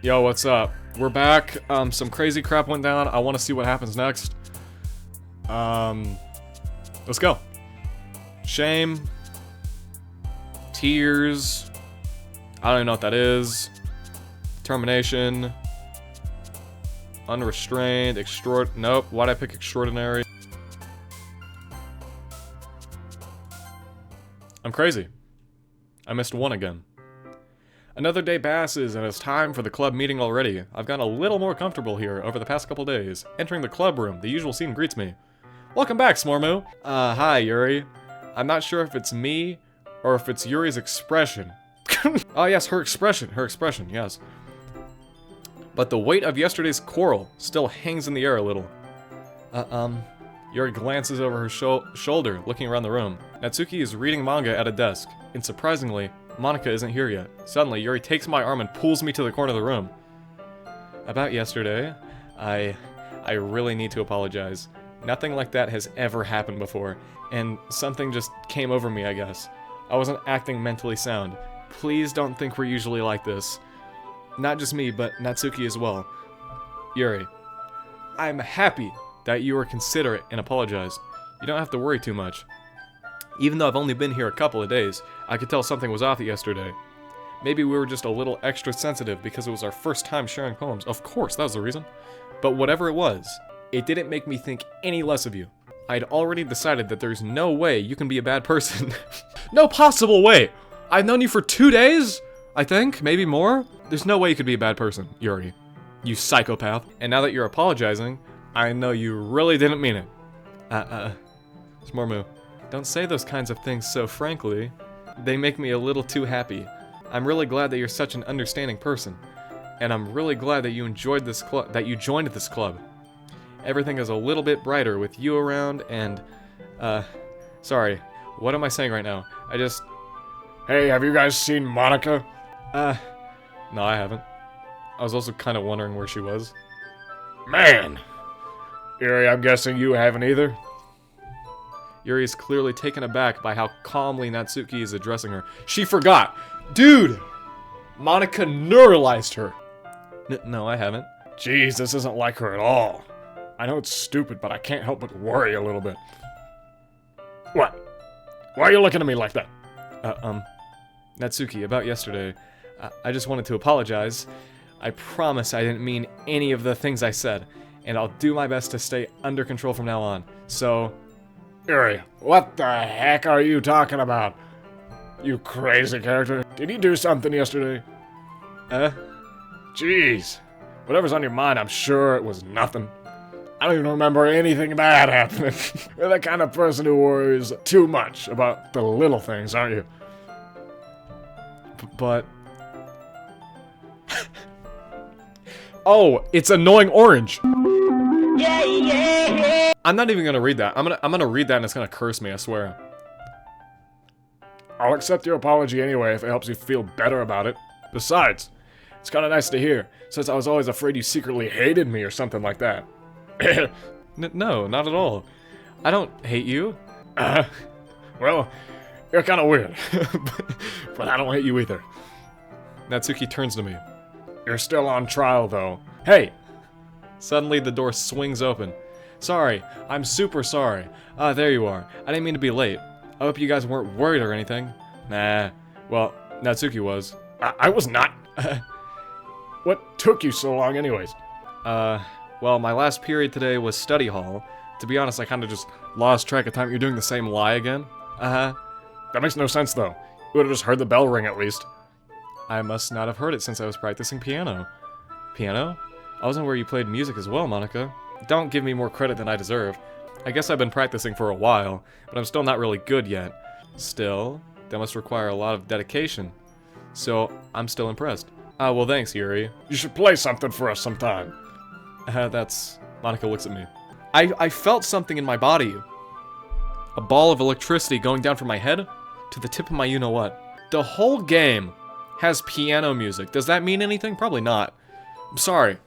Yo, what's up? We're back. Some crazy crap went down. I want to see what happens next. Let's go. Shame. Tears. I don't even know what that is. Termination. Unrestrained. Nope. Why'd I pick extraordinary? I'm crazy. I missed one again. Another day passes and it's time for the club meeting already. I've gotten a little more comfortable here over the past couple days. Entering the club room, the usual scene greets me. Welcome back, Smormu. Hi, Yuri. I'm not sure if it's me or if it's Yuri's expression. Oh yes, her expression, yes. But the weight of yesterday's quarrel still hangs in the air a little. Yuri glances over her shoulder, looking around the room. Natsuki is reading manga at a desk, and surprisingly, Monika isn't here yet. Suddenly, Yuri takes my arm and pulls me to the corner of the room. About yesterday, I really need to apologize. Nothing like that has ever happened before, and something just came over me, I guess. I wasn't acting mentally sound. Please don't think we're usually like this. Not just me, but Natsuki as well. Yuri, I'm happy that you were considerate and apologized. You don't have to worry too much. Even though I've only been here a couple of days, I could tell something was off yesterday. Maybe we were just a little extra sensitive because it was our first time sharing poems. Of course, that was the reason. But whatever it was, it didn't make me think any less of you. I'd already decided that there's no way you can be a bad person. No possible way! I've known you for 2 days? I think, maybe more? There's no way you could be a bad person, Yuri. You psychopath. And now that you're apologizing, I know you really didn't mean it. Smormu. Don't say those kinds of things so frankly. They make me a little too happy. I'm really glad that you're such an understanding person. And I'm really glad that you enjoyed this joined this club. Everything is a little bit brighter with you around and, sorry. What am I saying right now? Hey, have you guys seen Monika? No, I haven't. I was also kind of wondering where she was. Man! Yuri, I'm guessing you haven't either? Yuri is clearly taken aback by how calmly Natsuki is addressing her. She forgot! Dude! Monika neuralized her! No, I haven't. Jeez, this isn't like her at all. I know it's stupid, but I can't help but worry a little bit. What? Why are you looking at me like that? Natsuki, about yesterday, I just wanted to apologize. I promise I didn't mean any of the things I said, and I'll do my best to stay under control from now on. So... Yuri, what the heck are you talking about? You crazy character. Did you do something yesterday? Jeez. Whatever's on your mind, I'm sure it was nothing. I don't even remember anything bad happening. You're the kind of person who worries too much about the little things, aren't you? But... Oh, it's annoying orange! Yeah. I'm not even gonna read that. I'm gonna read that and it's gonna curse me, I swear. I'll accept your apology anyway if it helps you feel better about it. Besides, it's kinda nice to hear, since I was always afraid you secretly hated me or something like that. No, not at all. I don't hate you. Well, you're kinda weird. but I don't hate you either. Natsuki turns to me. You're still on trial, though. Hey! Suddenly, the door swings open. Sorry, I'm super sorry. There you are. I didn't mean to be late. I hope you guys weren't worried or anything. Nah. Well, Natsuki was. I was not. What took you so long anyways? Well, my last period today was study hall. To be honest, I kinda just lost track of time. You're doing the same lie again? That makes no sense, though. You would've just heard the bell ring, at least. I must not have heard it since I was practicing piano. Piano? I wasn't where you played music as well, Monika. Don't give me more credit than I deserve. I guess I've been practicing for a while, but I'm still not really good yet. Still, that must require a lot of dedication. So, I'm still impressed. Well thanks, Yuri. You should play something for us sometime. Monika looks at me. I felt something in my body. A ball of electricity going down from my head to the tip of my you-know-what. The whole game has piano music. Does that mean anything? Probably not. I'm sorry.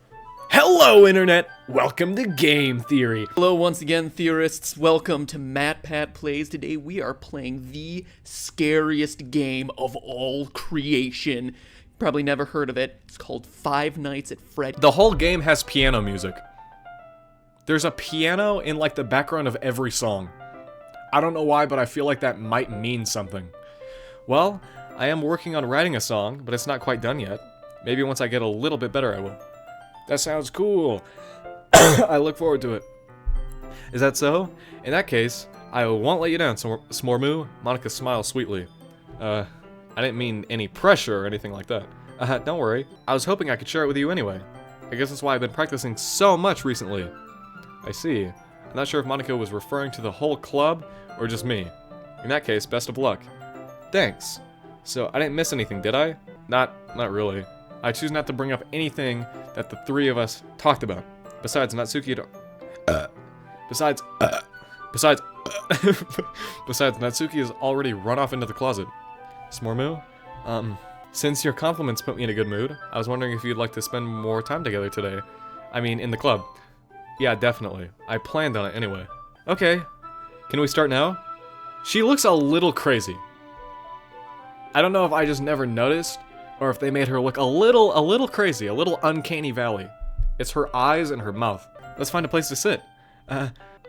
Hello, Internet! Welcome to Game Theory. Hello once again, theorists. Welcome to MatPat Plays. Today we are playing the scariest game of all creation, Probably never heard of it. It's called Five Nights at Freddy's. The whole game has piano music. There's a piano in like the background of every song. I don't know why, but I feel like that might mean something. Well, I am working on writing a song, but it's not quite done yet. Maybe once I get a little bit better, I will. That sounds cool. I look forward to it. Is that so? In that case, I won't let you down, Smormoo. Monica smiles sweetly. I didn't mean any pressure or anything like that. Don't worry. I was hoping I could share it with you anyway. I guess that's why I've been practicing so much recently. I see. I'm not sure if Monica was referring to the whole club or just me. In that case, best of luck. Thanks. So, I didn't miss anything, did I? Not really. I choose not to bring up anything that the three of us talked about. Besides, Natsuki Besides, Natsuki has already run off into the closet. Smormoo? Since your compliments put me in a good mood, I was wondering if you'd like to spend more time together today. I mean, in the club. Yeah, definitely. I planned on it anyway. Okay. Can we start now? She looks a little crazy. I don't know if I just never noticed, or if they made her look a little crazy, a little uncanny valley. It's her eyes and her mouth. Let's find a place to sit.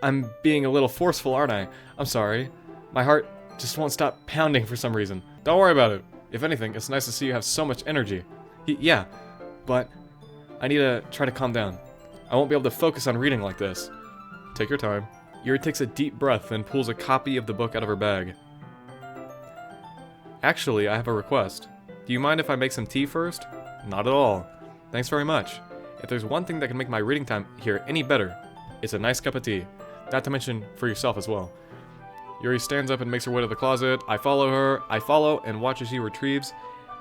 I'm being a little forceful, aren't I? I'm sorry. My heart just won't stop pounding for some reason. Don't worry about it. If anything, it's nice to see you have so much energy. Yeah, but I need to try to calm down. I won't be able to focus on reading like this. Take your time. Yuri takes a deep breath and pulls a copy of the book out of her bag. Actually, I have a request. Do you mind if I make some tea first? Not at all. Thanks very much. If there's one thing that can make my reading time here any better, it's a nice cup of tea. Not to mention for yourself as well. Yuri stands up and makes her way to the closet. I follow and watch as she retrieves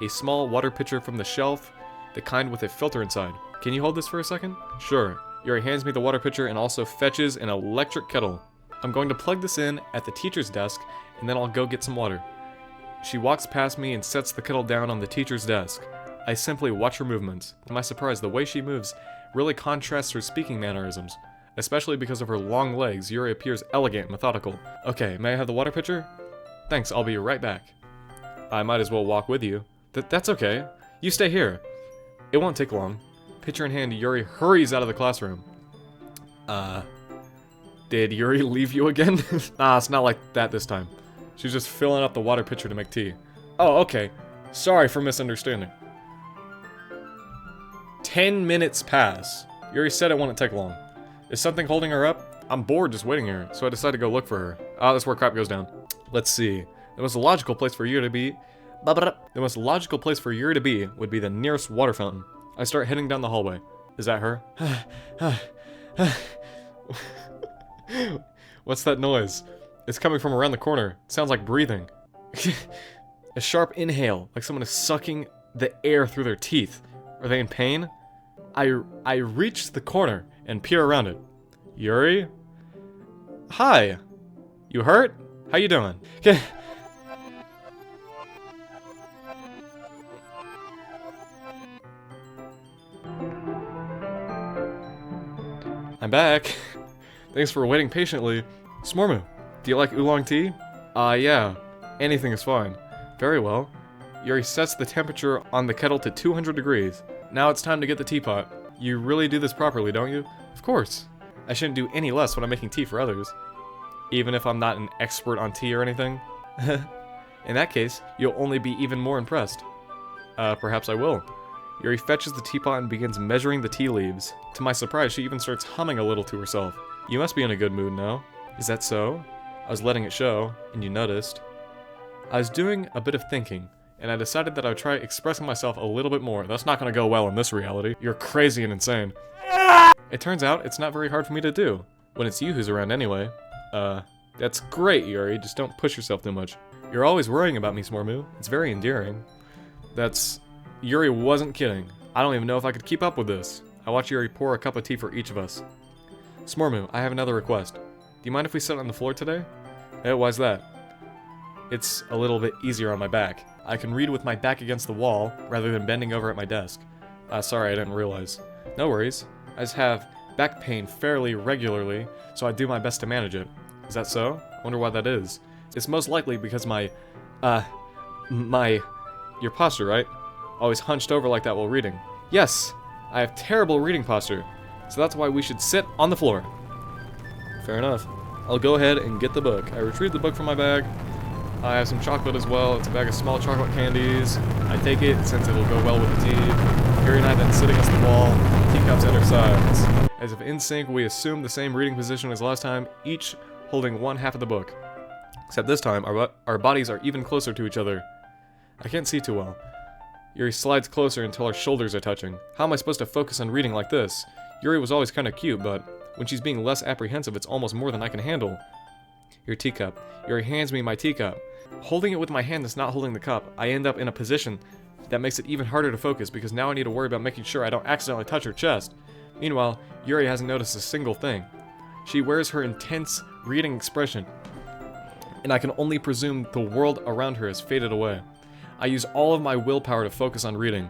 a small water pitcher from the shelf, the kind with a filter inside. Can you hold this for a second? Sure. Yuri hands me the water pitcher and also fetches an electric kettle. I'm going to plug this in at the teacher's desk, and then I'll go get some water. She walks past me and sets the kettle down on the teacher's desk. I simply watch her movements. To my surprise, the way she moves really contrasts her speaking mannerisms. Especially because of her long legs, Yuri appears elegant and methodical. Okay, may I have the water pitcher? Thanks, I'll be right back. I might as well walk with you. That's okay. You stay here. It won't take long. Pitcher in hand, Yuri hurries out of the classroom. Did Yuri leave you again? Nah, it's not like that this time. She's just filling up the water pitcher to make tea. Oh, okay. Sorry for misunderstanding. 10 minutes pass. Yuri said it wouldn't take long. Is something holding her up? I'm bored just waiting here, so I decided to go look for her. Ah, that's where crap goes down. Let's see. The most logical place for Yuri to be... The most logical place for Yuri to be would be the nearest water fountain. I start heading down the hallway. Is that her? What's that noise? It's coming from around the corner. It sounds like breathing. A sharp inhale, like someone is sucking the air through their teeth. Are they in pain? I reach the corner and peer around it. Yuri? Hi. You hurt? How you doing? Okay. I'm back. Thanks for waiting patiently. Smormoo, do you like oolong tea? Yeah. Anything is fine. Very well. Yuri sets the temperature on the kettle to 200 degrees. Now it's time to get the teapot. You really do this properly, don't you? Of course. I shouldn't do any less when I'm making tea for others. Even if I'm not an expert on tea or anything. In that case, you'll only be even more impressed. Perhaps I will. Yuri fetches the teapot and begins measuring the tea leaves. To my surprise, she even starts humming a little to herself. You must be in a good mood now. Is that so? I was letting it show, and you noticed. I was doing a bit of thinking, and I decided that I would try expressing myself a little bit more. That's not gonna go well in this reality. You're crazy and insane. It turns out it's not very hard for me to do, when it's you who's around anyway. That's great, Yuri, just don't push yourself too much. You're always worrying about me, Smormoo. It's very endearing. Yuri wasn't kidding. I don't even know if I could keep up with this. I watch Yuri pour a cup of tea for each of us. Smormoo, I have another request. Do you mind if we sit on the floor today? Why's that? It's a little bit easier on my back. I can read with my back against the wall, rather than bending over at my desk. Sorry, I didn't realize. No worries. I just have back pain fairly regularly, so I do my best to manage it. Is that so? I wonder why that is. It's most likely because your posture, right? always hunched over like that while reading. Yes, I have terrible reading posture, so that's why we should sit on the floor. Fair enough. I'll go ahead and get the book. I retrieve the book from my bag. I have some chocolate as well. It's a bag of small chocolate candies. I take it since it'll go well with the tea. Yuri and I then sit against the wall, teacups at our sides. As if in sync, we assume the same reading position as last time, each holding one half of the book. Except this time, our bodies are even closer to each other. I can't see too well. Yuri slides closer until our shoulders are touching. How am I supposed to focus on reading like this? Yuri was always kind of cute, but when she's being less apprehensive, it's almost more than I can handle. Your teacup. Yuri hands me my teacup. Holding it with my hand that's not holding the cup, I end up in a position that makes it even harder to focus because now I need to worry about making sure I don't accidentally touch her chest. Meanwhile, Yuri hasn't noticed a single thing. She wears her intense reading expression, and I can only presume the world around her has faded away. I use all of my willpower to focus on reading.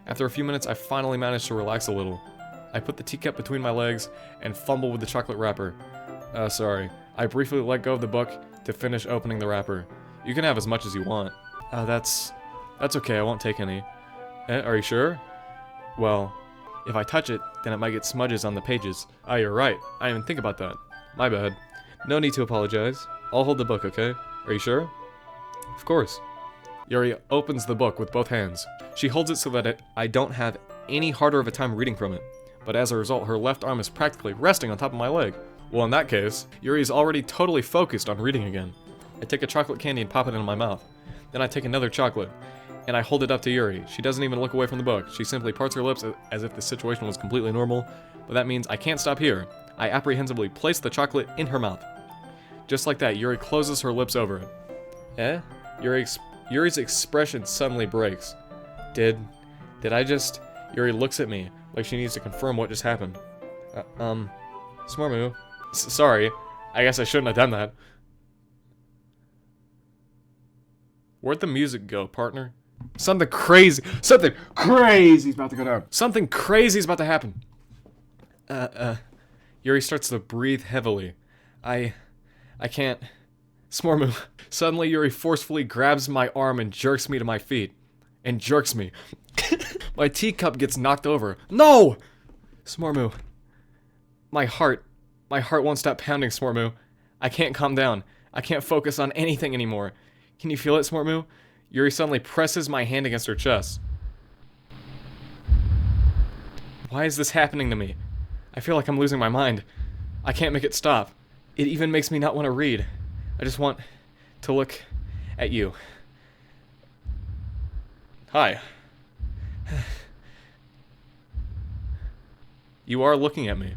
After a few minutes, I finally manage to relax a little. I put the teacup between my legs and fumble with the chocolate wrapper. Sorry. I briefly let go of the book to finish opening the wrapper. You can have as much as you want. That's okay, I won't take any. Are you sure? Well, if I touch it, then it might get smudges on the pages. Ah, you're right. I didn't even think about that. My bad. No need to apologize. I'll hold the book, okay? Are you sure? Of course. Yuri opens the book with both hands. She holds it so that I don't have any harder of a time reading from it. But as a result, her left arm is practically resting on top of my leg. Well, in that case, Yuri is already totally focused on reading again. I take a chocolate candy and pop it into my mouth. Then I take another chocolate, and I hold it up to Yuri. She doesn't even look away from the book. She simply parts her lips as if the situation was completely normal, but that means I can't stop here. I apprehensively place the chocolate in her mouth. Just like that, Yuri closes her lips over it. Yuri's expression suddenly breaks. Did I just... Yuri looks at me, like she needs to confirm what just happened. Smormu. Sorry, I guess I shouldn't have done that. Where'd the music go, partner? Something crazy's about to go down. Something crazy's about to happen. Yuri starts to breathe heavily. I can't... Smormu. Suddenly, Yuri forcefully grabs my arm and jerks me to my feet. And jerks me. My teacup gets knocked over. No! Smormu. My heart won't stop pounding, Smormu. I can't calm down. I can't focus on anything anymore. Can you feel it, Smormu? Yuri suddenly presses my hand against her chest. Why is this happening to me? I feel like I'm losing my mind. I can't make it stop. It even makes me not want to read. I just want to look at you. Hi. You are looking at me.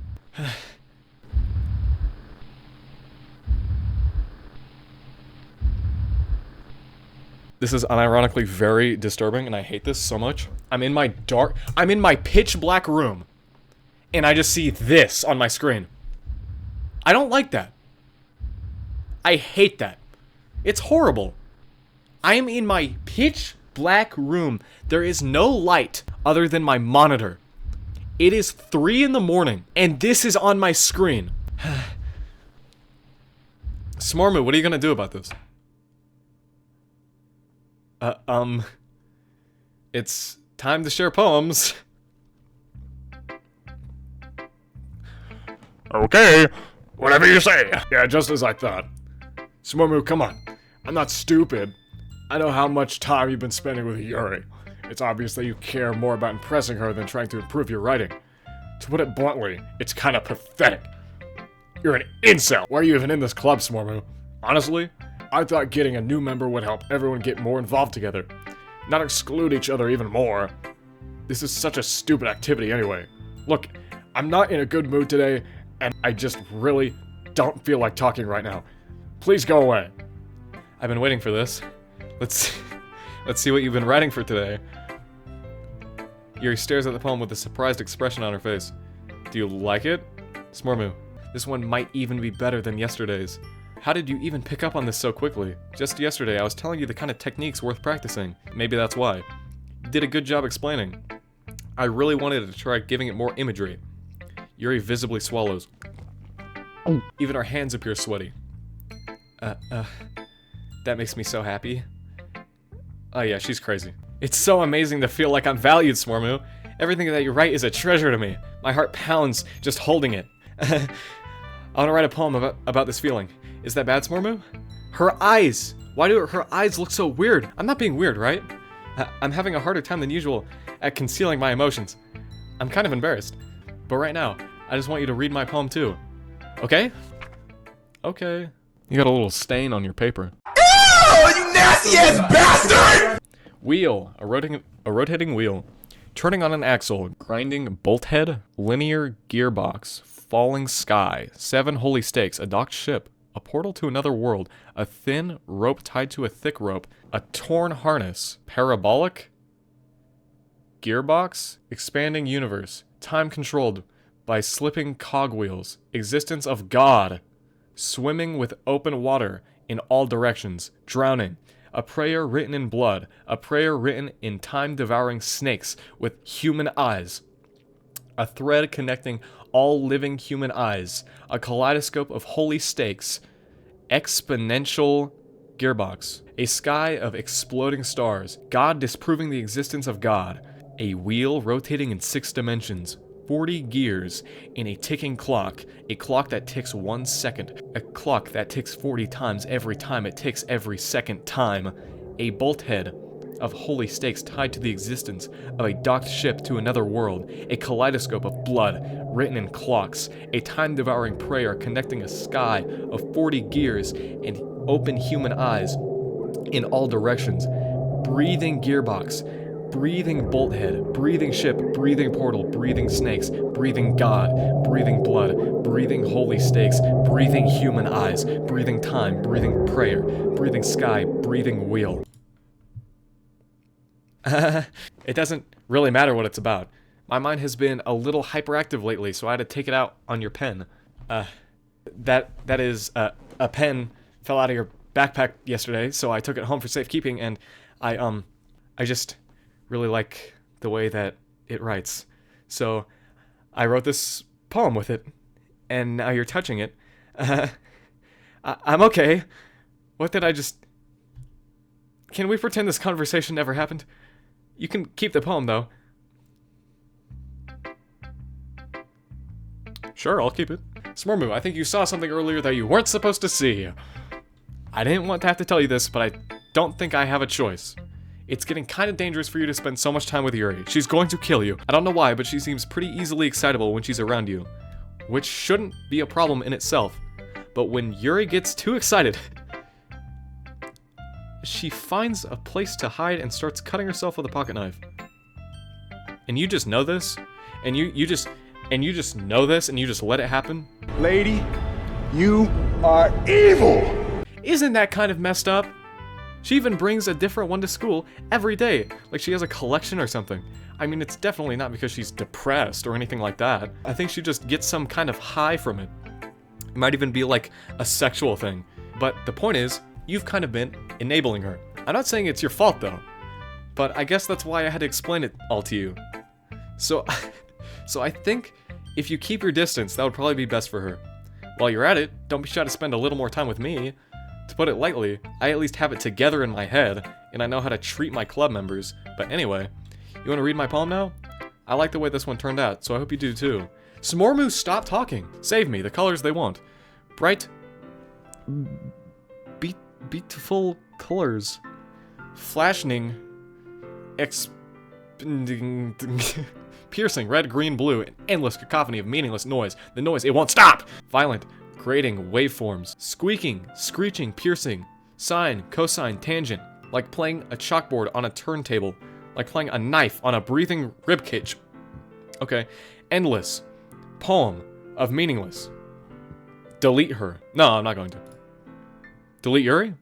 This is unironically very disturbing, and I hate this so much. I'm in my pitch black room, and I just see this on my screen. I don't like that. I hate that. It's horrible. I am in my pitch black room. There is no light other than my monitor. It is 3 in the morning, and this is on my screen. Smormu, what are you gonna do about this? It's time to share poems. Okay, whatever you say. Yeah, just as I thought. Smormu, come on. I'm not stupid. I know how much time you've been spending with Yuri. It's obvious that you care more about impressing her than trying to improve your writing. To put it bluntly, it's kind of pathetic. You're an incel. Why are you even in this club, Smormu? Honestly, I thought getting a new member would help everyone get more involved together, not exclude each other even more. This is such a stupid activity anyway. Look, I'm not in a good mood today, and I just really don't feel like talking right now. Please go away. I've been waiting for this. Let's see what you've been writing for today. Yuri stares at the poem with a surprised expression on her face. Do you like it? Smormu, this one might even be better than yesterday's. How did you even pick up on this so quickly? Just yesterday, I was telling you the kind of techniques worth practicing. Maybe that's why. You did a good job explaining. I really wanted to try giving it more imagery. Yuri visibly swallows. Even her hands appear sweaty. That makes me so happy. Oh yeah, she's crazy. It's so amazing to feel like I'm valued, Smormu. Everything that you write is a treasure to me. My heart pounds just holding it. I want to write a poem about this feeling. Is that bad, Smormu? Her eyes! Why do her eyes look so weird? I'm not being weird, right? I'm having a harder time than usual at concealing my emotions. I'm kind of embarrassed. But right now, I just want you to read my poem too. Okay? Okay. You got a little stain on your paper. Ew, you nasty ass bastard! Wheel. A rotating wheel. Turning on an axle. Grinding bolt head. Linear gearbox. Falling sky. 7 holy stakes. A docked ship. A portal to another world. A thin rope tied to a thick rope. A torn harness. Parabolic. Gearbox. Expanding universe. Time controlled by slipping cogwheels. Existence of God. Swimming with open water in all directions. Drowning. A prayer written in blood. A prayer written in time-devouring snakes with human eyes. A thread connecting all living human eyes. A kaleidoscope of holy stakes. Exponential gearbox. A sky of exploding stars. God disproving the existence of God. A wheel rotating in 6 dimensions. 40 gears in a ticking clock. A clock that ticks 1 second. A clock that ticks 40 times every time it ticks every second time. A bolt head of holy stakes tied to the existence of a docked ship to another world. A kaleidoscope of blood written in clocks. A time-devouring prayer connecting a sky of 40 gears and open human eyes in all directions. Breathing gearbox. Breathing bolt head, breathing ship, breathing portal, breathing snakes, breathing God, breathing blood, breathing holy stakes, breathing human eyes, breathing time, breathing prayer, breathing sky, breathing wheel. It doesn't really matter what it's about. My mind has been a little hyperactive lately, so I had to take it out on your pen. That is, a pen fell out of your backpack yesterday, so I took it home for safekeeping, and I just really like the way that it writes. So I wrote this poem with it, and now you're touching it. I'm okay. What did I just... Can we pretend this conversation never happened? You can keep the poem, though. Sure, I'll keep it. Smormu, I think you saw something earlier that you weren't supposed to see. I didn't want to have to tell you this, but I don't think I have a choice. It's getting kind of dangerous for you to spend so much time with Yuri. She's going to kill you. I don't know why, but she seems pretty easily excitable when she's around you. Which shouldn't be a problem in itself. But when Yuri gets too excited, she finds a place to hide and starts cutting herself with a pocket knife. And you just know this? And you just know this and you just let it happen? Lady, you are evil! Isn't that kind of messed up? She even brings a different one to school every day, like she has a collection or something. I mean, it's definitely not because she's depressed or anything like that. I think she just gets some kind of high from it. It might even be like a sexual thing. But the point is, you've kind of been enabling her. I'm not saying it's your fault though, but I guess that's why I had to explain it all to you. So I think if you keep your distance, that would probably be best for her. While you're at it, don't be shy to spend a little more time with me. To put it lightly, I at least have it together in my head, and I know how to treat my club members. But anyway, you want to read my poem now? I like the way this one turned out, so I hope you do too. Smormu, stop talking! Save me, the colors they want. Bright, beautiful colors. Flashing, piercing, red, green, blue, an endless cacophony of meaningless noise. The noise, it won't stop! Violent. Creating waveforms, squeaking, screeching, piercing, sine, cosine, tangent, like playing a chalkboard on a turntable, like playing a knife on a breathing ribcage. Okay, endless, poem of meaningless. Delete her. No, I'm not going to. Delete Yuri?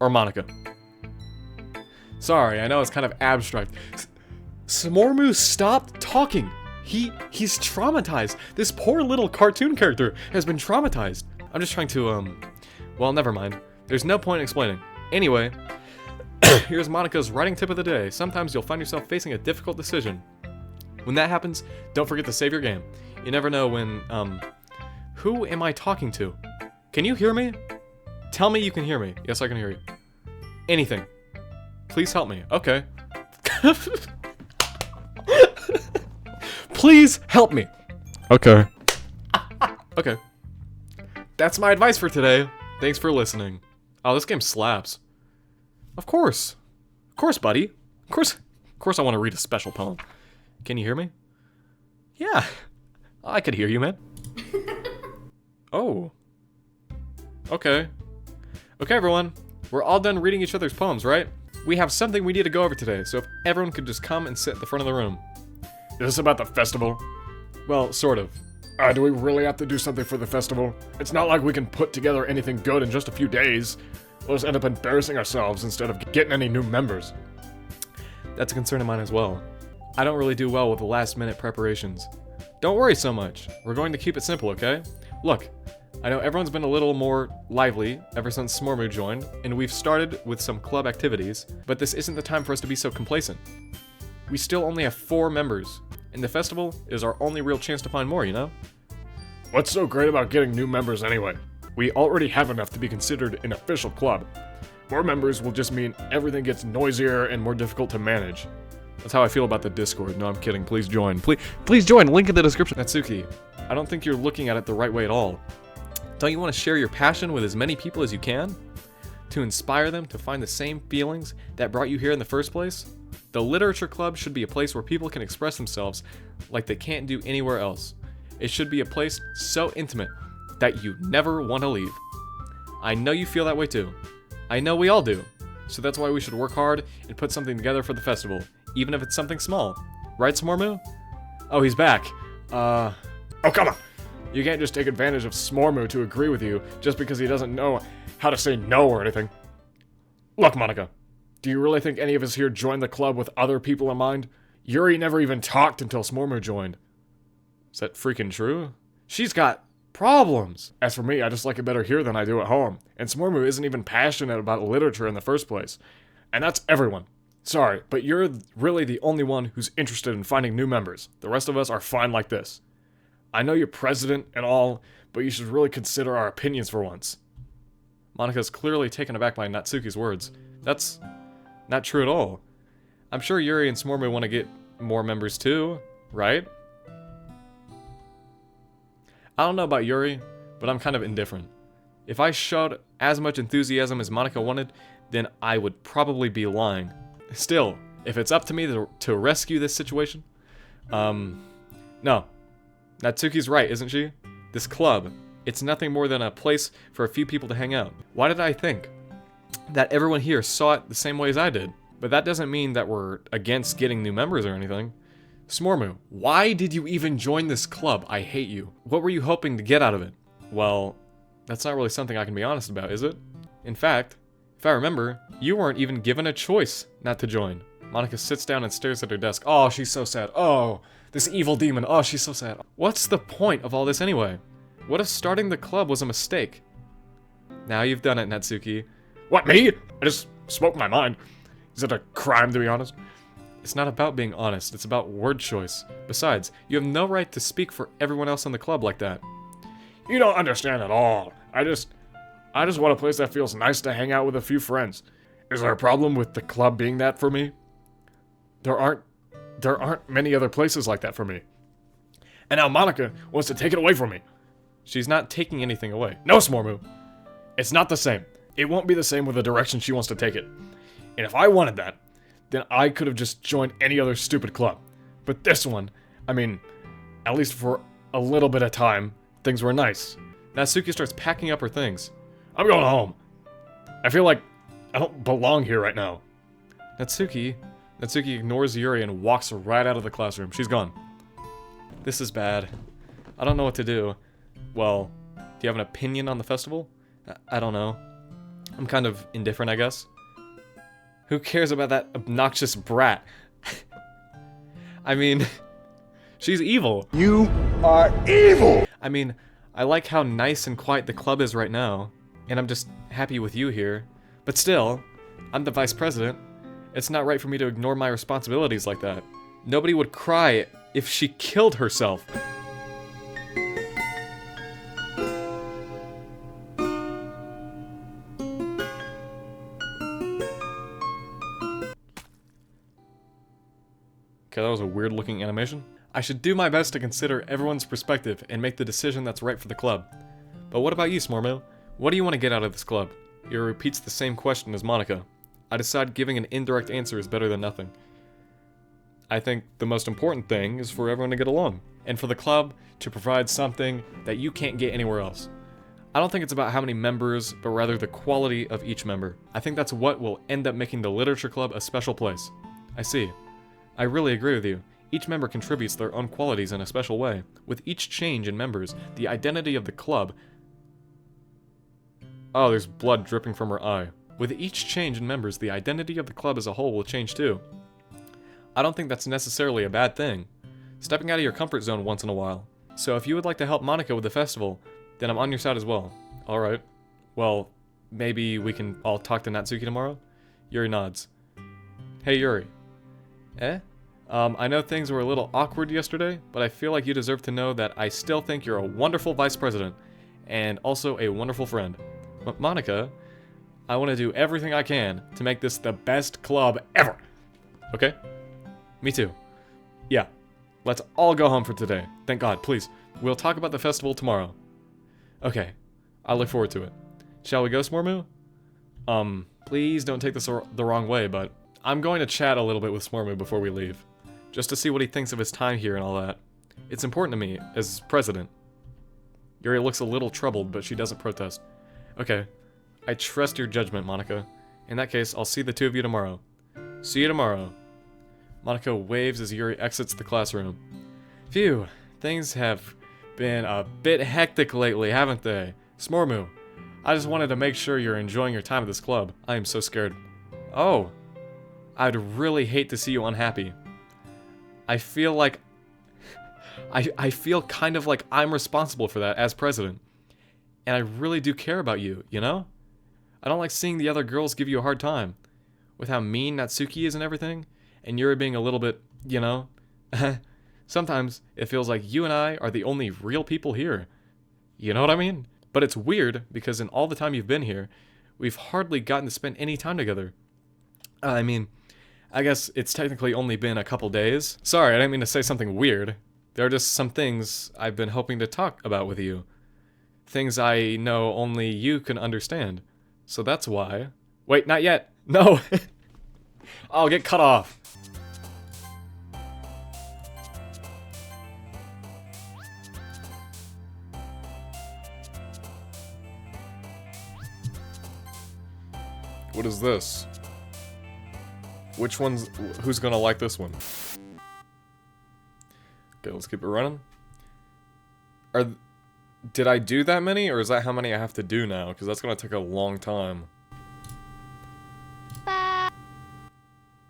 Or Monica? Sorry, I know it's kind of abstract. Smormu, stop talking! He's traumatized. This poor little cartoon character has been traumatized. I'm just trying to, well, never mind. There's no point in explaining. Anyway, here's Monica's writing tip of the day. Sometimes you'll find yourself facing a difficult decision. When that happens, don't forget to save your game. You never know when, who am I talking to? Can you hear me? Tell me you can hear me. Yes, I can hear you. Anything. Please help me. Okay. Please help me. Okay. Okay. That's my advice for today. Thanks for listening. Oh, this game slaps. Of course. Of course, buddy. Of course I want to read a special poem. Can you hear me? Yeah. I could hear you, man. Oh. Okay. Okay, everyone. We're all done reading each other's poems, right? We have something we need to go over today, so if everyone could just come and sit at the front of the room. Is this about the festival? Well, sort of. Do we really have to do something for the festival? It's not like we can put together anything good in just a few days. We'll just end up embarrassing ourselves instead of getting any new members. That's a concern of mine as well. I don't really do well with the last-minute preparations. Don't worry so much. We're going to keep it simple, okay? Look, I know everyone's been a little more lively ever since Smormu joined, and we've started with some club activities, but this isn't the time for us to be so complacent. We still only have 4 members, and the festival is our only real chance to find more, you know? What's so great about getting new members anyway? We already have enough to be considered an official club. More members will just mean everything gets noisier and more difficult to manage. That's how I feel about the Discord. No, I'm kidding. Please join. Please join. Link in the description. Natsuki, I don't think you're looking at it the right way at all. Don't you want to share your passion with as many people as you can? To inspire them to find the same feelings that brought you here in the first place? The literature club should be a place where people can express themselves like they can't do anywhere else. It should be a place so intimate that you never want to leave. I know you feel that way too. I know we all do. So that's why we should work hard and put something together for the festival, even if it's something small. Right, Smormu? Oh, he's back. Oh, come on! You can't just take advantage of Smormu to agree with you just because he doesn't know how to say no or anything. Look, Monica, do you really think any of us here joined the club with other people in mind? Yuri never even talked until Smormu joined. Is that freaking true? She's got problems. As for me, I just like it better here than I do at home, and Smormu isn't even passionate about literature in the first place. And that's everyone. Sorry, but you're really the only one who's interested in finding new members. The rest of us are fine like this. I know you're president and all, but you should really consider our opinions for once. Monika's clearly taken aback by Natsuki's words. That's not true at all. I'm sure Yuri and Smormu want to get more members too, right? I don't know about Yuri, but I'm kind of indifferent. If I showed as much enthusiasm as Monika wanted, then I would probably be lying. Still, if it's up to me to rescue this situation, no. Natsuki's right, isn't she? This club, it's nothing more than a place for a few people to hang out. Why did I think that everyone here saw it the same way as I did? But that doesn't mean that we're against getting new members or anything. Smormu, why did you even join this club? I hate you. What were you hoping to get out of it? Well, that's not really something I can be honest about, is it? In fact, if I remember, you weren't even given a choice not to join. Monika sits down and stares at her desk. Oh, she's so sad. Oh, this evil demon. Oh, she's so sad. What's the point of all this anyway? What if starting the club was a mistake? Now you've done it, Natsuki. What, me? I just spoke my mind. Is it a crime, to be honest? It's not about being honest, it's about word choice. Besides, you have no right to speak for everyone else in the club like that. You don't understand at all. I just want a place that feels nice to hang out with a few friends. Is there a problem with the club being that for me? There aren't many other places like that for me. And now Monika wants to take it away from me. She's not taking anything away. No, Smormu. It's not the same. It won't be the same with the direction she wants to take it. And if I wanted that, then I could have just joined any other stupid club. But this one, I mean, at least for a little bit of time, things were nice. Natsuki starts packing up her things. I'm going home. I feel like I don't belong here right now. Natsuki ignores Yuri and walks right out of the classroom. She's gone. This is bad. I don't know what to do. Well, do you have an opinion on the festival? I don't know. I'm kind of indifferent, I guess. Who cares about that obnoxious brat? I mean, she's evil. You are evil! I mean, I like how nice and quiet the club is right now, and I'm just happy with you here. But still, I'm the vice president. It's not right for me to ignore my responsibilities like that. Nobody would cry if she killed herself. was a weird looking animation. I should do my best to consider everyone's perspective and make the decision that's right for the club. But what about you, Smormo? What do you want to get out of this club? Yuri repeats the same question as Monica. I decide giving an indirect answer is better than nothing. I think the most important thing is for everyone to get along, and for the club to provide something that you can't get anywhere else. I don't think it's about how many members, but rather the quality of each member. I think that's what will end up making the literature club a special place. I see. I really agree with you. Each member contributes their own qualities in a special way. With each change in members, the identity of the club... Oh, there's blood dripping from her eye. With each change in members, the identity of the club as a whole will change too. I don't think that's necessarily a bad thing. Stepping out of your comfort zone once in a while. So if you would like to help Monica with the festival, then I'm on your side as well. Alright. Well, maybe we can all talk to Natsuki tomorrow? Yuri nods. Hey Yuri. Eh? I know things were a little awkward yesterday, but I feel like you deserve to know that I still think you're a wonderful vice president, and also a wonderful friend. But Monica, I want to do everything I can to make this the best club ever. Okay? Me too. Yeah. Let's all go home for today. Thank God, please. We'll talk about the festival tomorrow. Okay. I look forward to it. Shall we go, Smormu? Please don't take this the wrong way, but I'm going to chat a little bit with Smormu before we leave. Just to see what he thinks of his time here and all that. It's important to me, as president. Yuri looks a little troubled, but she doesn't protest. Okay. I trust your judgment, Monica. In that case, I'll see the two of you tomorrow. See you tomorrow. Monica waves as Yuri exits the classroom. Phew, things have been a bit hectic lately, haven't they? Smormu, I just wanted to make sure you're enjoying your time at this club. I am so scared. Oh, I'd really hate to see you unhappy. I feel like... I feel kind of like I'm responsible for that as president. And I really do care about you, you know? I don't like seeing the other girls give you a hard time. With how mean Natsuki is and everything. And Yuri being a little bit, you know? Sometimes it feels like you and I are the only real people here. You know what I mean? But it's weird because in all the time you've been here, we've hardly gotten to spend any time together. I mean, I guess it's technically only been a couple days. Sorry, I didn't mean to say something weird. There are just some things I've been hoping to talk about with you. Things I know only you can understand. So that's why... Wait, not yet! No! I'll get cut off! What is this? Which one's... Who's gonna like this one? Okay, let's keep it running. Did I do that many, or is that how many I have to do now? Because that's gonna take a long time.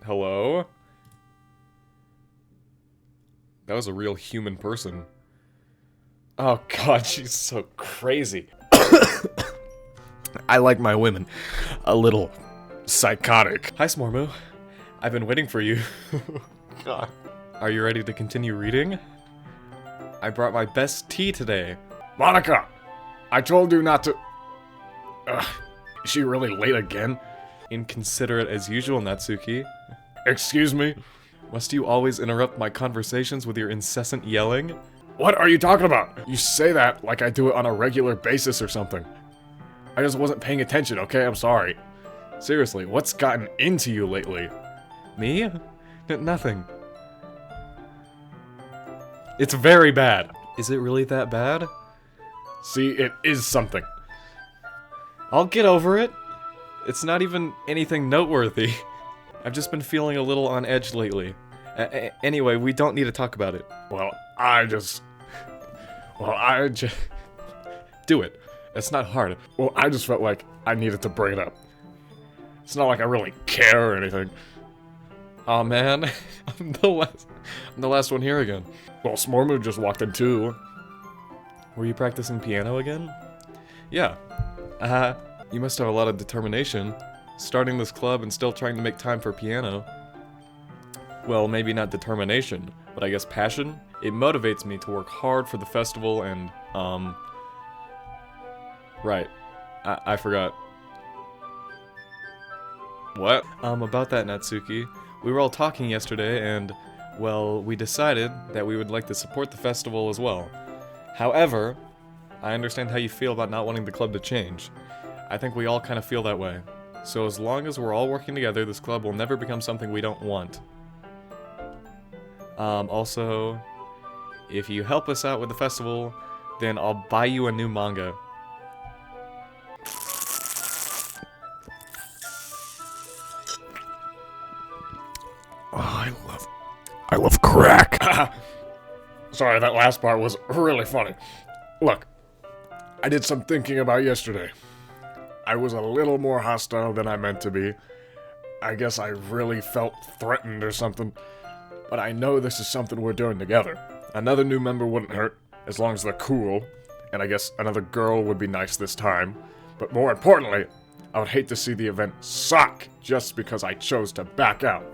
Hello? That was a real human person. Oh god, she's so crazy. I like my women a little psychotic. Hi, Smormu. I've been waiting for you. God. Are you ready to continue reading? I brought my best tea today. Monica! I told you not to... Ugh, is she really late again? Inconsiderate as usual, Natsuki. Excuse me? Must you always interrupt my conversations with your incessant yelling? What are you talking about? You say that like I do it on a regular basis or something. I just wasn't paying attention, okay? I'm sorry. Seriously, what's gotten into you lately? Me? Nothing. It's very bad. Is it really that bad? See, it is something. I'll get over it. It's not even anything noteworthy. I've just been feeling a little on edge lately. Anyway, we don't need to talk about it. Well, I just... Do it. It's not hard. Well, I just felt like I needed to bring it up. It's not like I really care or anything. Aw, man. I'm the last one here again. Well, Smormu just walked in too. Were you practicing piano again? Yeah. You must have a lot of determination. Starting this club and still trying to make time for piano. Well, maybe not determination, but I guess passion? It motivates me to work hard for the festival and, Right. I forgot. What? About that, Natsuki. We were all talking yesterday, and, Well, we decided that we would like to support the festival as well. However, I understand how you feel about not wanting the club to change. I think we all kind of feel that way. So as long as we're all working together, this club will never become something we don't want. Also, if you help us out with the festival, then I'll buy you a new manga. Oh, I love crack. Sorry, that last part was really funny. Look, I did some thinking about yesterday. I was a little more hostile than I meant to be. I guess I really felt threatened or something. But I know this is something we're doing together. Another new member wouldn't hurt, as long as they're cool. And I guess another girl would be nice this time. But more importantly, I would hate to see the event suck just because I chose to back out.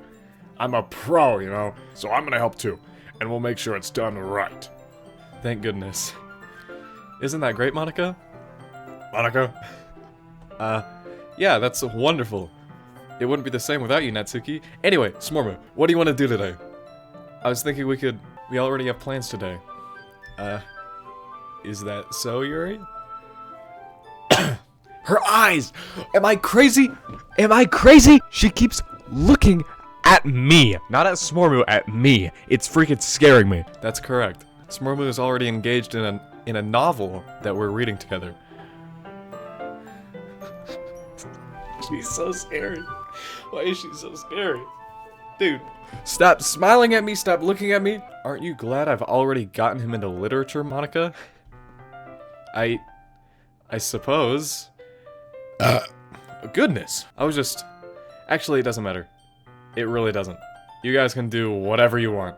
I'm a pro, you know, so I'm gonna help too. And we'll make sure it's done right. Thank goodness. Isn't that great, Monica? Monica? Yeah, that's wonderful. It wouldn't be the same without you, Natsuki. Anyway, Smormu, what do you want to do today? I was thinking we already have plans today. Is that so, Yuri? Her eyes! Am I crazy? Am I crazy? She keeps looking at me. Not at Smormu, at me. It's freaking scaring me. That's correct. Smormu is already engaged in a novel that we're reading together. She's so scary. Why is she so scary? Dude, stop smiling at me, stop looking at me. Aren't you glad I've already gotten him into literature, Monica? I suppose. Goodness. I was just... Actually, it doesn't matter. It really doesn't. You guys can do whatever you want.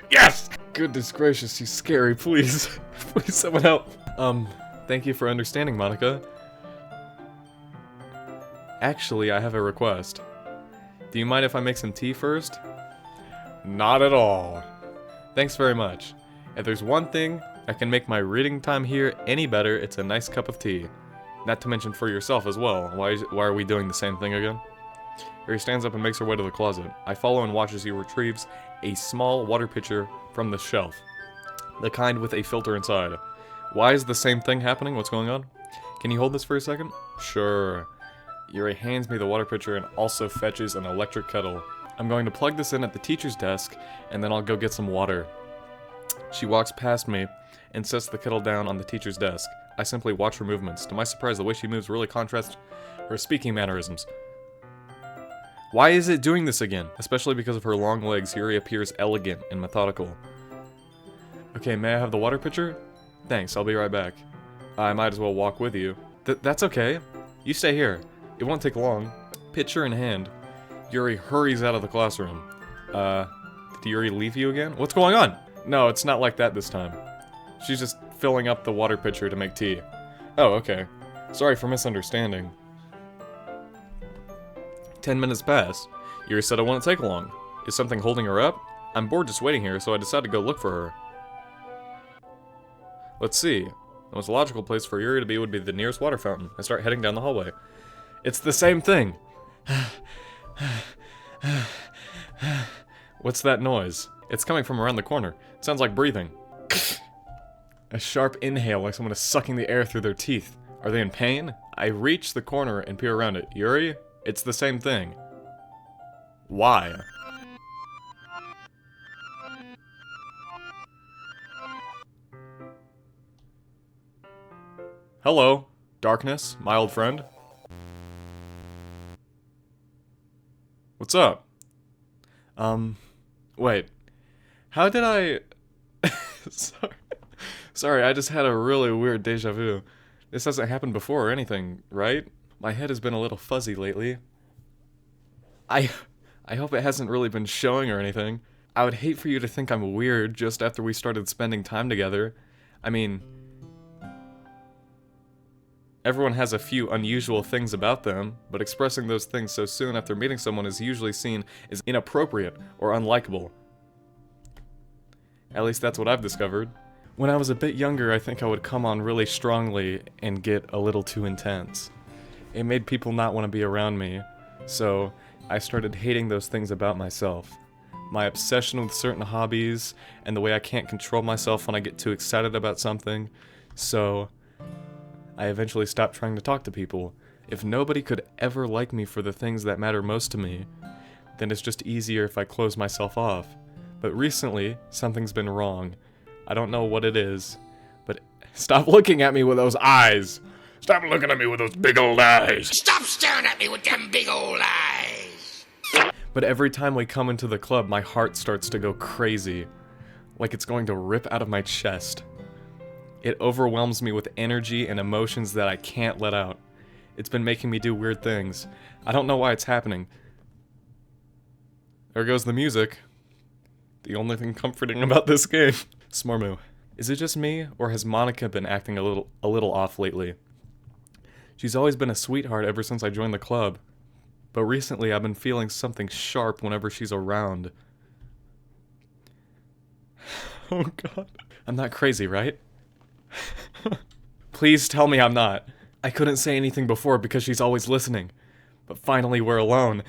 Yes! Goodness gracious, he's scary, please. Please, someone help. Thank you for understanding, Monica. Actually, I have a request. Do you mind if I make some tea first? Not at all. Thanks very much. If there's one thing that can make my reading time here any better, it's a nice cup of tea. Not to mention for yourself as well. Why are we doing the same thing again? Yuri stands up and makes her way to the closet. I follow and watch as he retrieves a small water pitcher from the shelf. The kind with a filter inside. Why is the same thing happening? What's going on? Can you hold this for a second? Sure. Yuri hands me the water pitcher and also fetches an electric kettle. I'm going to plug this in at the teacher's desk, and then I'll go get some water. She walks past me and sets the kettle down on the teacher's desk. I simply watch her movements. To my surprise, the way she moves really contrasts her speaking mannerisms. Why is it doing this again? Especially because of her long legs, Yuri appears elegant and methodical. Okay, may I have the water pitcher? Thanks, I'll be right back. I might as well walk with you. That's okay. You stay here. It won't take long. Pitcher in hand, Yuri hurries out of the classroom. Did Yuri leave you again? What's going on? No, it's not like that this time. She's just filling up the water pitcher to make tea. Oh, okay. Sorry for misunderstanding. 10 minutes pass. Yuri said it wouldn't take long. Is something holding her up? I'm bored just waiting here, so I decided to go look for her. Let's see. The most logical place for Yuri to be would be the nearest water fountain. I start heading down the hallway. It's the same thing. What's that noise? It's coming from around the corner. It sounds like breathing. A sharp inhale, like someone is sucking the air through their teeth. Are they in pain? I reach the corner and peer around it. Yuri? It's the same thing. Why? Hello, darkness, my old friend. What's up? Wait. How did I... Sorry, I just had a really weird deja vu. This hasn't happened before or anything, right? My head has been a little fuzzy lately. I hope it hasn't really been showing or anything. I would hate for you to think I'm weird just after we started spending time together. I mean... Everyone has a few unusual things about them, but expressing those things so soon after meeting someone is usually seen as inappropriate or unlikable. At least that's what I've discovered. When I was a bit younger, I think I would come on really strongly and get a little too intense. It made people not want to be around me, so I started hating those things about myself. My obsession with certain hobbies, and the way I can't control myself when I get too excited about something. So, I eventually stopped trying to talk to people. If nobody could ever like me for the things that matter most to me, then it's just easier if I close myself off. But recently, something's been wrong. I don't know what it is, but stop looking at me with those eyes! Stop looking at me with those big old eyes. Stop staring at me with them big old eyes! But every time we come into the club, my heart starts to go crazy. Like it's going to rip out of my chest. It overwhelms me with energy and emotions that I can't let out. It's been making me do weird things. I don't know why it's happening. There goes the music. The only thing comforting about this game. Smormu. Is it just me, or has Monica been acting a little off lately? She's always been a sweetheart ever since I joined the club. But recently I've been feeling something sharp whenever she's around. Oh god. I'm not crazy, right? Please tell me I'm not. I couldn't say anything before because she's always listening. But finally we're alone.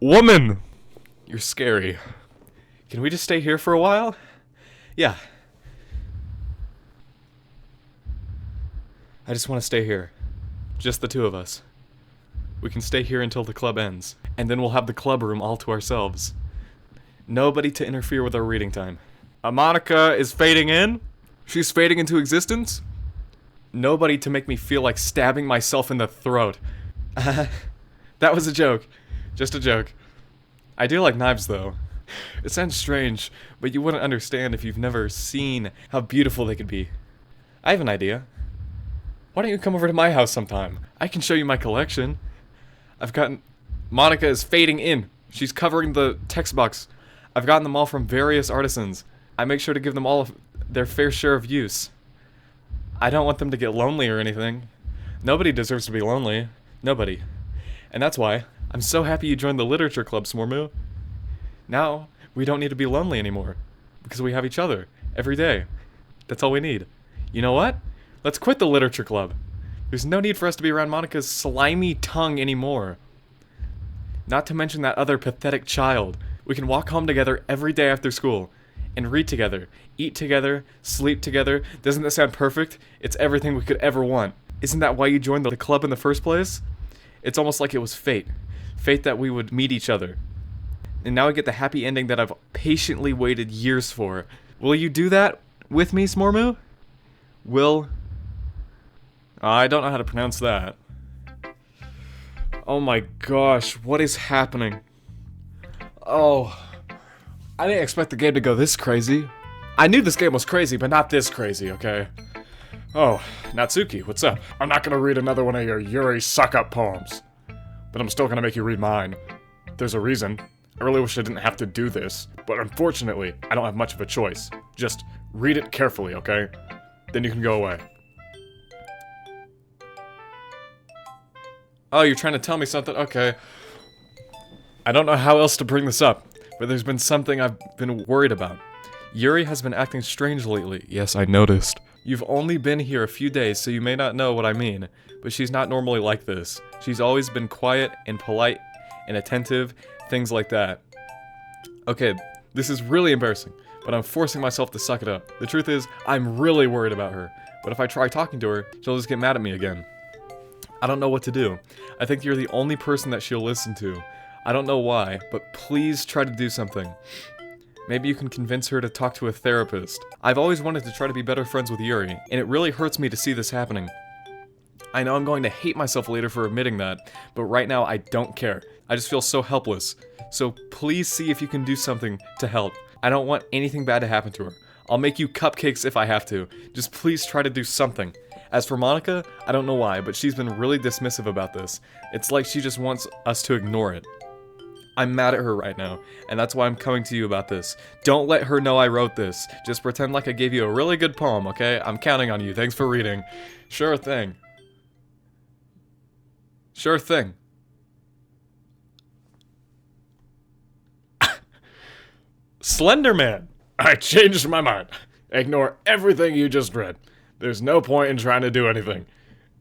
Woman! You're scary. Can we just stay here for a while? Yeah. I just want to stay here. Just the two of us. We can stay here until the club ends. And then we'll have the club room all to ourselves. Nobody to interfere with our reading time. Monica is fading in? She's fading into existence? Nobody to make me feel like stabbing myself in the throat. That was a joke. Just a joke. I do like knives, though. It sounds strange, but you wouldn't understand if you've never seen how beautiful they could be. I have an idea. Why don't you come over to my house sometime? I can show you my collection. Monica is fading in. She's covering the text box. I've gotten them all from various artisans. I make sure to give them all their fair share of use. I don't want them to get lonely or anything. Nobody deserves to be lonely. Nobody. And that's why I'm so happy you joined the literature club, Smormu. Now, we don't need to be lonely anymore. Because we have each other. Every day. That's all we need. You know what? Let's quit the literature club. There's no need for us to be around Monica's slimy tongue anymore. Not to mention that other pathetic child. We can walk home together every day after school. And read together. Eat together. Sleep together. Doesn't that sound perfect? It's everything we could ever want. Isn't that why you joined the club in the first place? It's almost like it was fate. Fate that we would meet each other. And now I get the happy ending that I've patiently waited years for. Will you do that with me, Smormu? I don't know how to pronounce that. Oh my gosh, what is happening? Oh, I didn't expect the game to go this crazy. I knew this game was crazy, but not this crazy, okay? Oh, Natsuki, what's up? I'm not gonna read another one of your Yuri suck-up poems. But I'm still gonna make you read mine. There's a reason. I really wish I didn't have to do this, but unfortunately, I don't have much of a choice. Just read it carefully, okay? Then you can go away. Oh, you're trying to tell me something? Okay. I don't know how else to bring this up, but there's been something I've been worried about. Yuri has been acting strange lately. Yes, I noticed. You've only been here a few days, so you may not know what I mean, but she's not normally like this. She's always been quiet and polite and attentive, things like that. Okay, this is really embarrassing, but I'm forcing myself to suck it up. The truth is, I'm really worried about her, but if I try talking to her, she'll just get mad at me again. I don't know what to do. I think you're the only person that she'll listen to. I don't know why, but please try to do something. Maybe you can convince her to talk to a therapist. I've always wanted to try to be better friends with Yuri, and it really hurts me to see this happening. I know I'm going to hate myself later for admitting that, but right now I don't care. I just feel so helpless. So please see if you can do something to help. I don't want anything bad to happen to her. I'll make you cupcakes if I have to. Just please try to do something. As for Monica, I don't know why, but she's been really dismissive about this. It's like she just wants us to ignore it. I'm mad at her right now, and that's why I'm coming to you about this. Don't let her know I wrote this. Just pretend like I gave you a really good poem, okay? I'm counting on you. Thanks for reading. Sure thing. Sure thing. Slenderman! I changed my mind. Ignore everything you just read. There's no point in trying to do anything.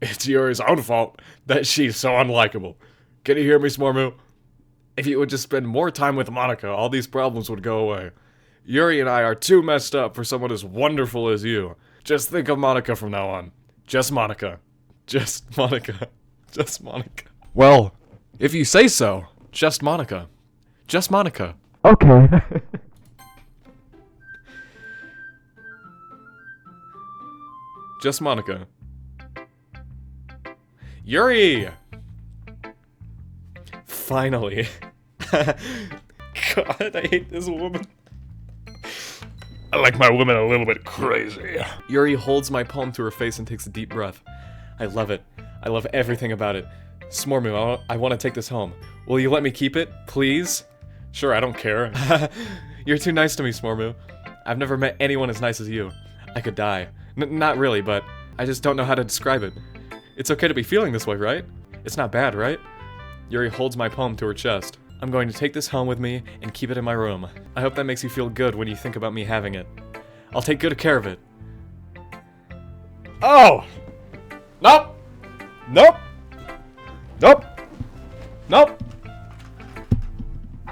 It's Yuri's own fault that she's so unlikable. Can you hear me, Smormu? If you would just spend more time with Monica, all these problems would go away. Yuri and I are too messed up for someone as wonderful as you. Just think of Monica from now on. Just Monica. Just Monica. Just Monica. Well, if you say so, just Monica. Just Monica. Okay. Just Monica. Yuri! Finally. God, I hate this woman. I like my women a little bit crazy. Yuri holds my palm to her face and takes a deep breath. I love it. I love everything about it. Smormu, I want to take this home. Will you let me keep it, please? Sure, I don't care. You're too nice to me, Smormu. I've never met anyone as nice as you. I could die. Not really, but I just don't know how to describe it. It's okay to be feeling this way, right? It's not bad, right? Yuri holds my palm to her chest. I'm going to take this home with me and keep it in my room. I hope that makes you feel good when you think about me having it. I'll take good care of it. Oh! Nope! Nope! Nope! Nope!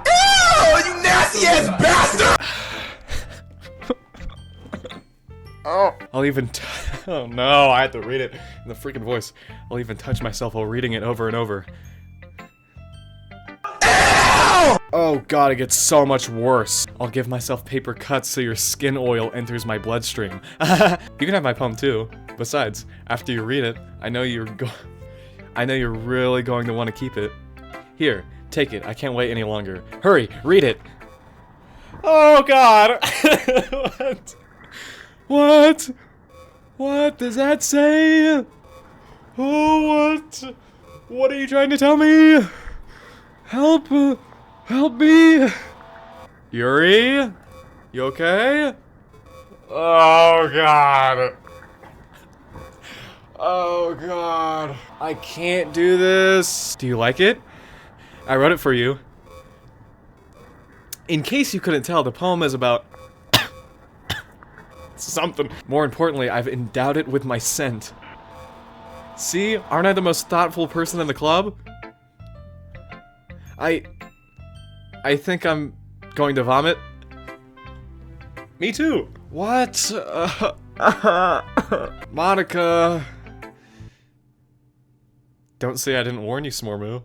You nasty ass bastard! Oh! I'll even oh no, I had to read it in the freaking voice. I'll even touch myself while reading it over and over. Oh god, it gets so much worse. I'll give myself paper cuts so your skin oil enters my bloodstream. You can have my poem too. Besides, after you read it, I know you're really going to want to keep it. Here, take it. I can't wait any longer. Hurry, read it. Oh god. What? What? What does that say? Oh, what? What are you trying to tell me? Help! Help me! Yuri? You okay? Oh god. Oh god. I can't do this. Do you like it? I wrote it for you. In case you couldn't tell, the poem is about something. More importantly, I've endowed it with my scent. See? Aren't I the most thoughtful person in the club? I think I'm going to vomit. Me too. What? Monica. Don't say I didn't warn you, Smormu.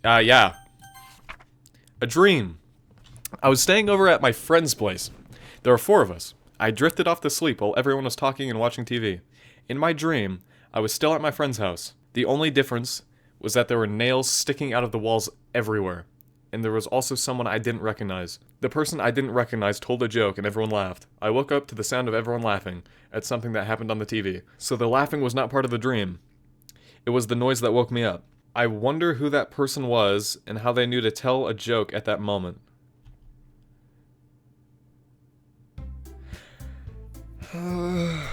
Yeah. A dream. I was staying over at my friend's place. There were 4 of us. I drifted off to sleep while everyone was talking and watching TV. In my dream, I was still at my friend's house. The only difference was that there were nails sticking out of the walls everywhere. And there was also someone I didn't recognize. The person I didn't recognize told a joke and everyone laughed. I woke up to the sound of everyone laughing at something that happened on the TV. So the laughing was not part of the dream. It was the noise that woke me up. I wonder who that person was and how they knew to tell a joke at that moment. I'm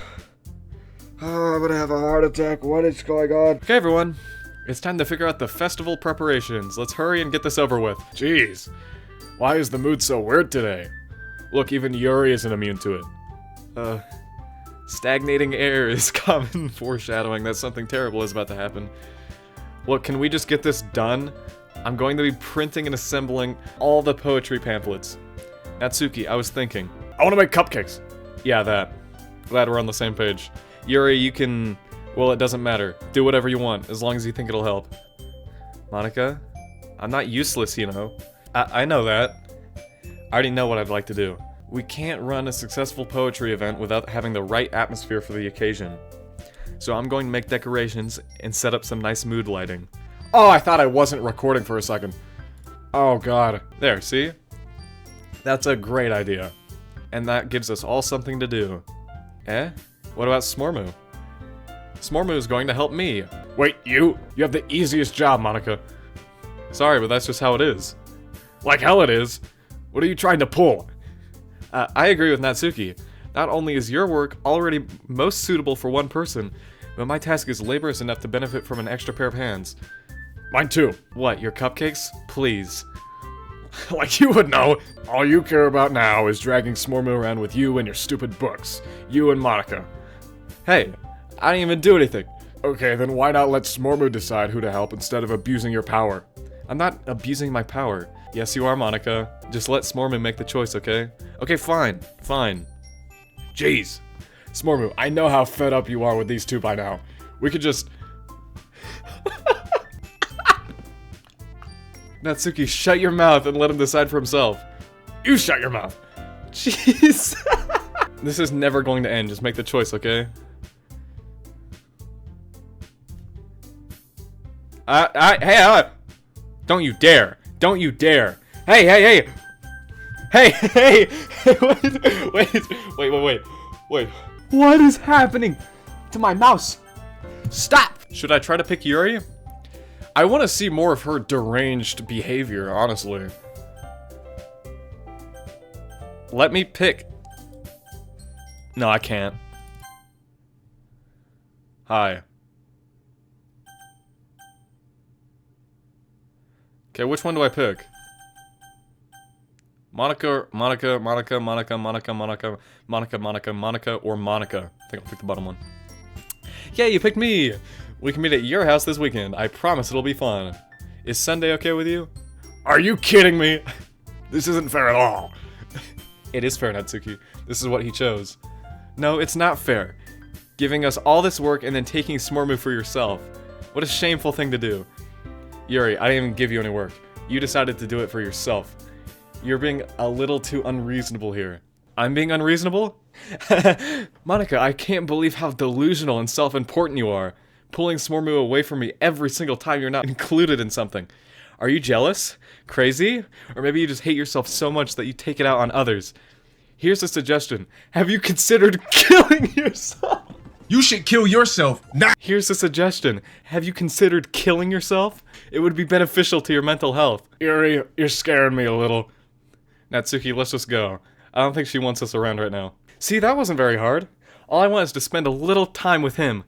gonna have a heart attack. What is going on? Okay, everyone. It's time to figure out the festival preparations. Let's hurry and get this over with. Jeez. Why is the mood so weird today? Look, even Yuri isn't immune to it. Stagnating air is common foreshadowing that something terrible is about to happen. Look, can we just get this done? I'm going to be printing and assembling all the poetry pamphlets. Natsuki, I was thinking. I want to make cupcakes. Yeah, that. Glad we're on the same page. Yuri, you can... Well, it doesn't matter. Do whatever you want, as long as you think it'll help. Monica? I'm not useless, you know. I know that. I already know what I'd like to do. We can't run a successful poetry event without having the right atmosphere for the occasion. So I'm going to make decorations and set up some nice mood lighting. Oh, I thought I wasn't recording for a second. Oh god. There, see? That's a great idea. And that gives us all something to do. Eh? What about Smormu? Smormu is going to help me. Wait, you? You have the easiest job, Monica. Sorry, but that's just how it is. Like hell it is. What are you trying to pull? I agree with Natsuki. Not only is your work already most suitable for one person, but my task is laborious enough to benefit from an extra pair of hands. Mine too. What, your cupcakes? Please. Like you would know. All you care about now is dragging Smormu around with you and your stupid books. You and Monica. Hey, I didn't even do anything. Okay, then why not let Smormu decide who to help instead of abusing your power? I'm not abusing my power. Yes, you are, Monica. Just let Smormu make the choice, okay? Okay, fine. Fine. Jeez. Smormu, I know how fed up you are with these two by now. We could just... Natsuki, shut your mouth and let him decide for himself. You shut your mouth. Jeez. This is never going to end. Just make the choice, okay? Hey, don't you dare. Don't you dare. Hey, hey, hey. Hey, hey, wait. What is happening to my mouse? Stop! Should I try to pick Yuri? I want to see more of her deranged behavior, honestly. Let me pick. No, I can't. Hi. Okay, which one do I pick? Monica, or Monica. I think I'll pick the bottom one. Yeah, you picked me! We can meet at your house this weekend. I promise it'll be fun. Is Sunday okay with you? Are you kidding me? This isn't fair at all. It is fair, Natsuki. This is what he chose. No, it's not fair. Giving us all this work and then taking Smormu for yourself. What a shameful thing to do. Yuri, I didn't even give you any work. You decided to do it for yourself. You're being a little too unreasonable here. I'm being unreasonable? Monica, I can't believe how delusional and self-important you are. Pulling Smormu away from me every single time you're not included in something. Are you jealous? Crazy? Or maybe you just hate yourself so much that you take it out on others. Here's a suggestion. Have you considered killing yourself? You should kill yourself. Nah. Here's a suggestion. Have you considered killing yourself? It would be beneficial to your mental health. Yuri, you're scaring me a little. Natsuki, let's just go. I don't think she wants us around right now. See, that wasn't very hard. All I want is to spend a little time with him.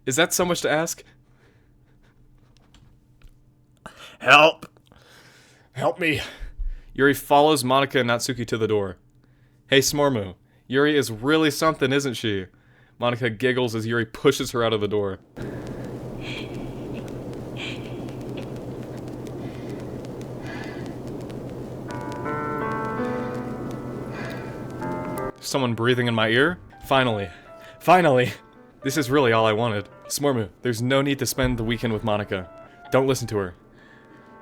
Is that so much to ask? Help. Help me. Yuri follows Monica and Natsuki to the door. Hey, Smormu. Yuri is really something, isn't she? Monica giggles as Yuri pushes her out of the door. Someone breathing in my ear? Finally. Finally! This is really all I wanted. Smormu, there's no need to spend the weekend with Monica. Don't listen to her.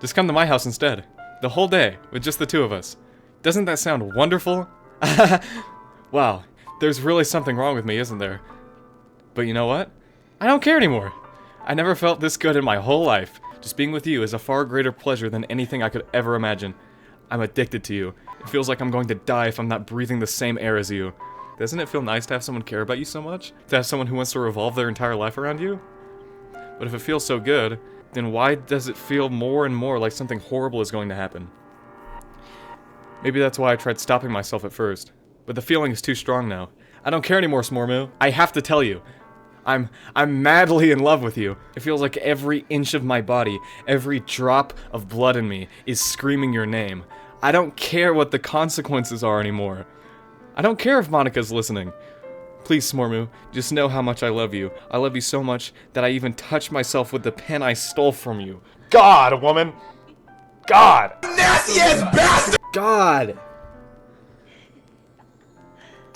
Just come to my house instead. The whole day, with just the two of us. Doesn't that sound wonderful? Wow, there's really something wrong with me, isn't there? But you know what? I don't care anymore. I never felt this good in my whole life. Just being with you is a far greater pleasure than anything I could ever imagine. I'm addicted to you. It feels like I'm going to die if I'm not breathing the same air as you. Doesn't it feel nice to have someone care about you so much? To have someone who wants to revolve their entire life around you? But if it feels so good, then why does it feel more and more like something horrible is going to happen? Maybe that's why I tried stopping myself at first. But the feeling is too strong now. I don't care anymore, Smormu. I have to tell you. I'm madly in love with you. It feels like every inch of my body, every drop of blood in me is screaming your name. I don't care what the consequences are anymore. I don't care if Monica's listening. Please, Smormu, just know how much I love you. I love you so much that I even touched myself with the pen I stole from you. God, woman! God! Nasty ass bastard! God!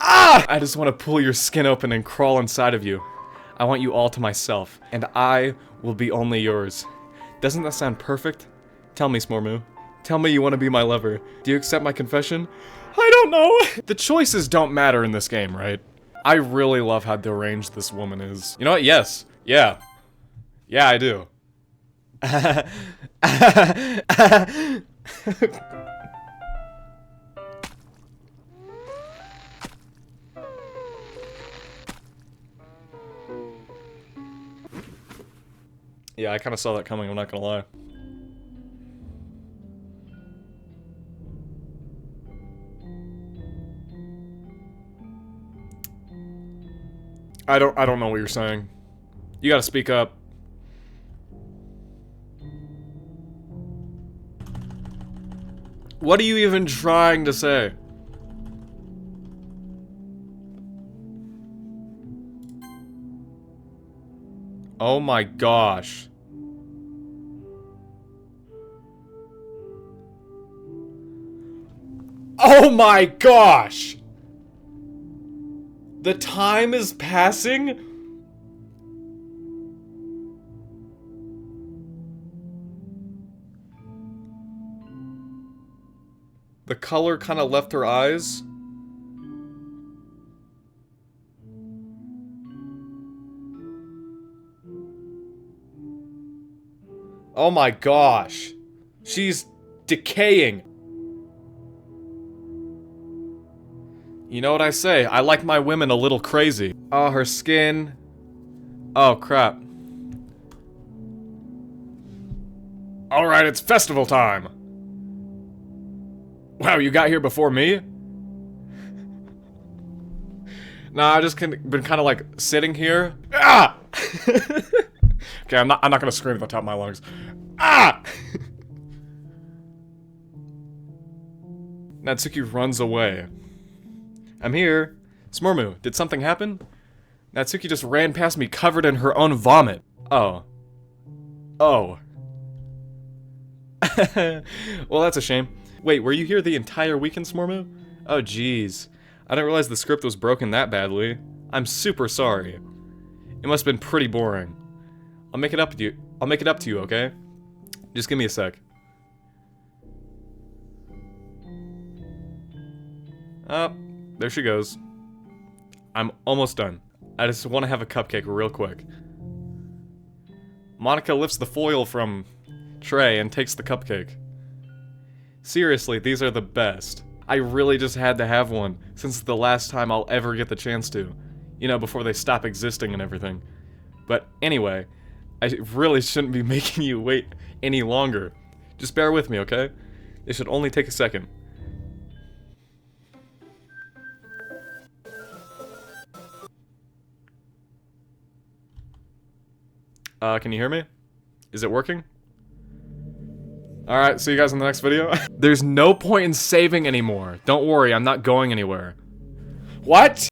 Ah! I just want to pull your skin open and crawl inside of you. I want you all to myself, and I will be only yours. Doesn't that sound perfect? Tell me, Smormu. Tell me you want to be my lover. Do you accept my confession? I don't know! The choices don't matter in this game, right? I really love how deranged this woman is. You know what? Yes. Yeah. Yeah, I do. Yeah, I kind of saw that coming, I'm not gonna lie. I don't know what you're saying. You gotta speak up. What are you even trying to say? Oh my gosh. Oh my gosh! The time is passing? The color kind of left her eyes. Oh my gosh. She's decaying. You know what I say? I like my women a little crazy. Oh, her skin. Oh, crap. Alright, it's festival time! Wow, you got here before me? Nah, I just been kind of like sitting here. Ah! Okay, I'm not gonna scream at the top of my lungs. Ah! Natsuki runs away. I'm here. Smormu, did something happen? Natsuki just ran past me covered in her own vomit. Oh. Oh. Well, that's a shame. Wait, were you here the entire weekend, Smormu? Oh, jeez. I didn't realize the script was broken that badly. I'm super sorry. It must have been pretty boring. I'll make it up to you, okay? Just give me a sec. There she goes. I'm almost done. I just want to have a cupcake real quick. Monica lifts the foil from tray and takes the cupcake. Seriously, these are the best. I really just had to have one, since it's the last time I'll ever get the chance to. You know, before they stop existing and everything. But anyway, I really shouldn't be making you wait any longer. Just bear with me, okay? It should only take a second. Can you hear me? Is it working? Alright, see you guys in the next video. There's no point in saving anymore. Don't worry, I'm not going anywhere. What?